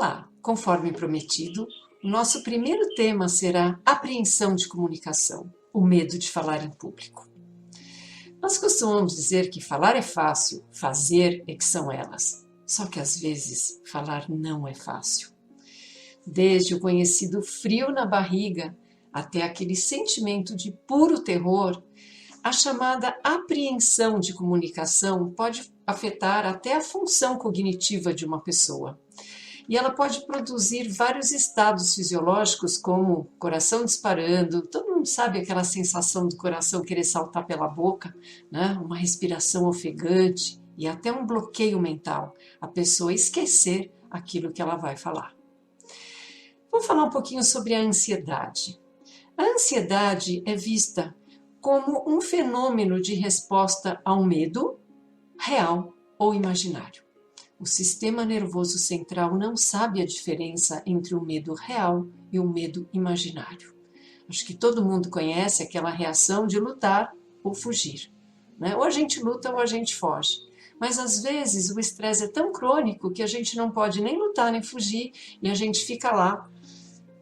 Olá! Conforme prometido, o nosso primeiro tema será apreensão de comunicação, o medo de falar em público. Nós costumamos dizer que falar é fácil, fazer é que são elas. Só que às vezes falar não é fácil. Desde o conhecido frio na barriga até aquele sentimento de puro terror, a chamada apreensão de comunicação pode afetar até a função cognitiva de uma pessoa. E ela pode produzir vários estados fisiológicos, como coração disparando, todo mundo sabe aquela sensação do coração querer saltar pela boca, né? Uma respiração ofegante e até um bloqueio mental, a pessoa esquecer aquilo que ela vai falar. Vamos falar um pouquinho sobre a ansiedade. A ansiedade é vista como um fenômeno de resposta ao medo, real ou imaginário. O sistema nervoso central não sabe a diferença entre o medo real e o medo imaginário. Acho que todo mundo conhece aquela reação de lutar ou fugir, né? Ou a gente luta ou a gente foge. Mas às vezes o estresse é tão crônico que a gente não pode nem lutar nem fugir e a gente fica lá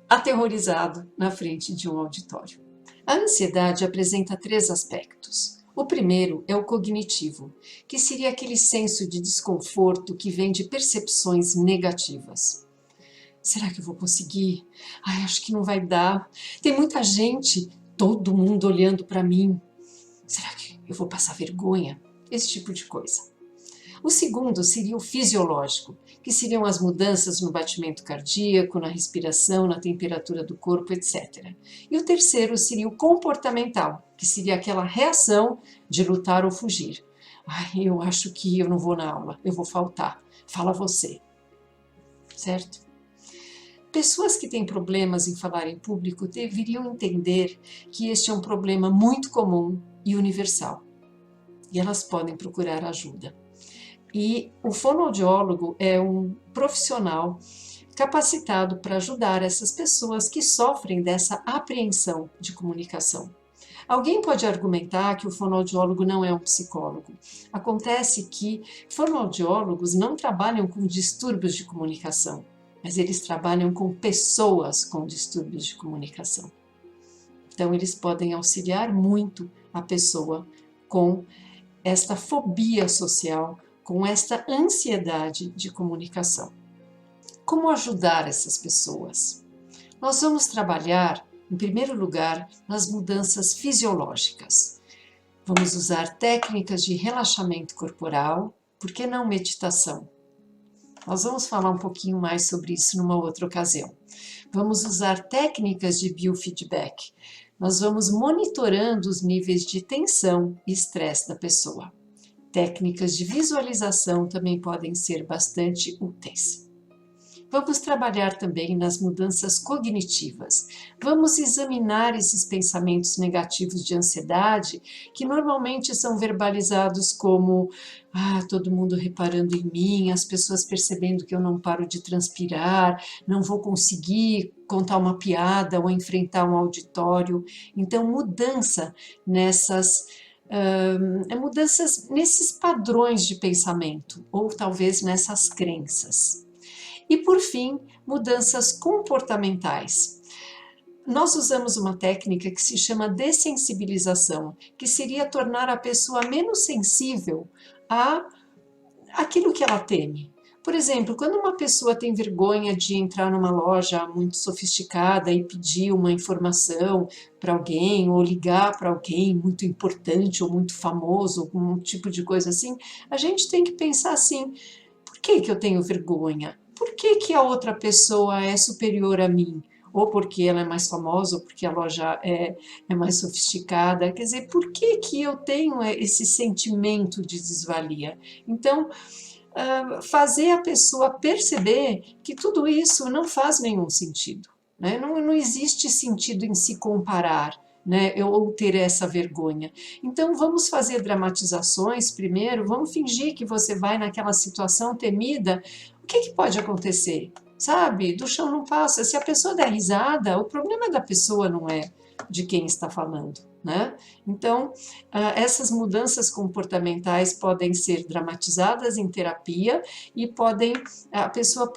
aterrorizado na frente de um auditório. A ansiedade apresenta três aspectos. O primeiro é o cognitivo, que seria aquele senso de desconforto que vem de percepções negativas. Será que eu vou conseguir? Ai, acho que não vai dar. Tem muita gente, todo mundo olhando para mim. Será que eu vou passar vergonha? Esse tipo de coisa. O segundo seria o fisiológico, que seriam as mudanças no batimento cardíaco, na respiração, na temperatura do corpo, etc. E o terceiro seria o comportamental, que seria aquela reação de lutar ou fugir. Ai, eu acho que eu não vou na aula, eu vou faltar. Fala você. Certo? Pessoas que têm problemas em falar em público deveriam entender que este é um problema muito comum e universal. E elas podem procurar ajuda. E o fonoaudiólogo é um profissional capacitado para ajudar essas pessoas que sofrem dessa apreensão de comunicação. Alguém pode argumentar que o fonoaudiólogo não é um psicólogo. Acontece que fonoaudiólogos não trabalham com distúrbios de comunicação, mas eles trabalham com pessoas com distúrbios de comunicação. Então, eles podem auxiliar muito a pessoa com esta fobia social, com esta ansiedade de comunicação. Como ajudar essas pessoas? Nós vamos trabalhar, em primeiro lugar, nas mudanças fisiológicas. Vamos usar técnicas de relaxamento corporal, por que não meditação? Nós vamos falar um pouquinho mais sobre isso numa outra ocasião. Vamos usar técnicas de biofeedback. Nós vamos monitorando os níveis de tensão e estresse da pessoa. Técnicas de visualização também podem ser bastante úteis. Vamos trabalhar também nas mudanças cognitivas. Vamos examinar esses pensamentos negativos de ansiedade, que normalmente são verbalizados como todo mundo reparando em mim, as pessoas percebendo que eu não paro de transpirar, não vou conseguir contar uma piada ou enfrentar um auditório. Então, mudanças nesses padrões de pensamento, ou talvez nessas crenças. E por fim, mudanças comportamentais. Nós usamos uma técnica que se chama dessensibilização, que seria tornar a pessoa menos sensível àquilo que ela teme. Por exemplo, quando uma pessoa tem vergonha de entrar numa loja muito sofisticada e pedir uma informação para alguém, ou ligar para alguém muito importante ou muito famoso, algum tipo de coisa assim, a gente tem que pensar assim, por que eu tenho vergonha? Por que a outra pessoa é superior a mim? Ou porque ela é mais famosa, ou porque a loja é mais sofisticada. Quer dizer, por que eu tenho esse sentimento de desvalia? Então, fazer a pessoa perceber que tudo isso não faz nenhum sentido, né? Não existe sentido em se comparar, né? Ou ter essa vergonha. Então vamos fazer dramatizações primeiro, vamos fingir que você vai naquela situação temida. O que pode acontecer? Sabe? Do chão não passa. Se a pessoa der risada, o problema é da pessoa, não é de quem está falando. né? Então, essas mudanças comportamentais podem ser dramatizadas em terapia e a pessoa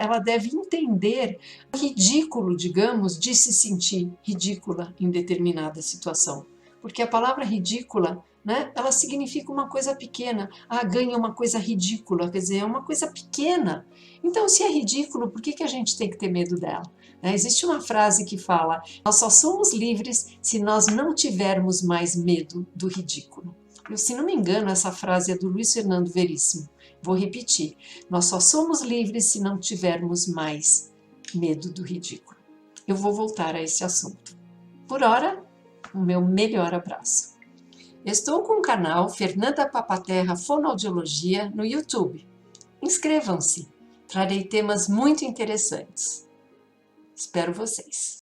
ela deve entender o ridículo, digamos, de se sentir ridícula em determinada situação. Porque a palavra ridícula, né, ela significa uma coisa pequena. Ganha uma coisa ridícula, quer dizer, é uma coisa pequena. Então, se é ridículo, por que a gente tem que ter medo dela? Existe uma frase que fala: nós só somos livres se nós não tivermos mais medo do ridículo. Se não me engano, essa frase é do Luiz Fernando Veríssimo. Vou repetir: nós só somos livres se não tivermos mais medo do ridículo. Eu vou voltar a esse assunto. Por hora, o meu melhor abraço. Estou com o canal Fernanda Papaterra Fonoaudiologia no YouTube. Inscrevam-se, trarei temas muito interessantes. Espero vocês!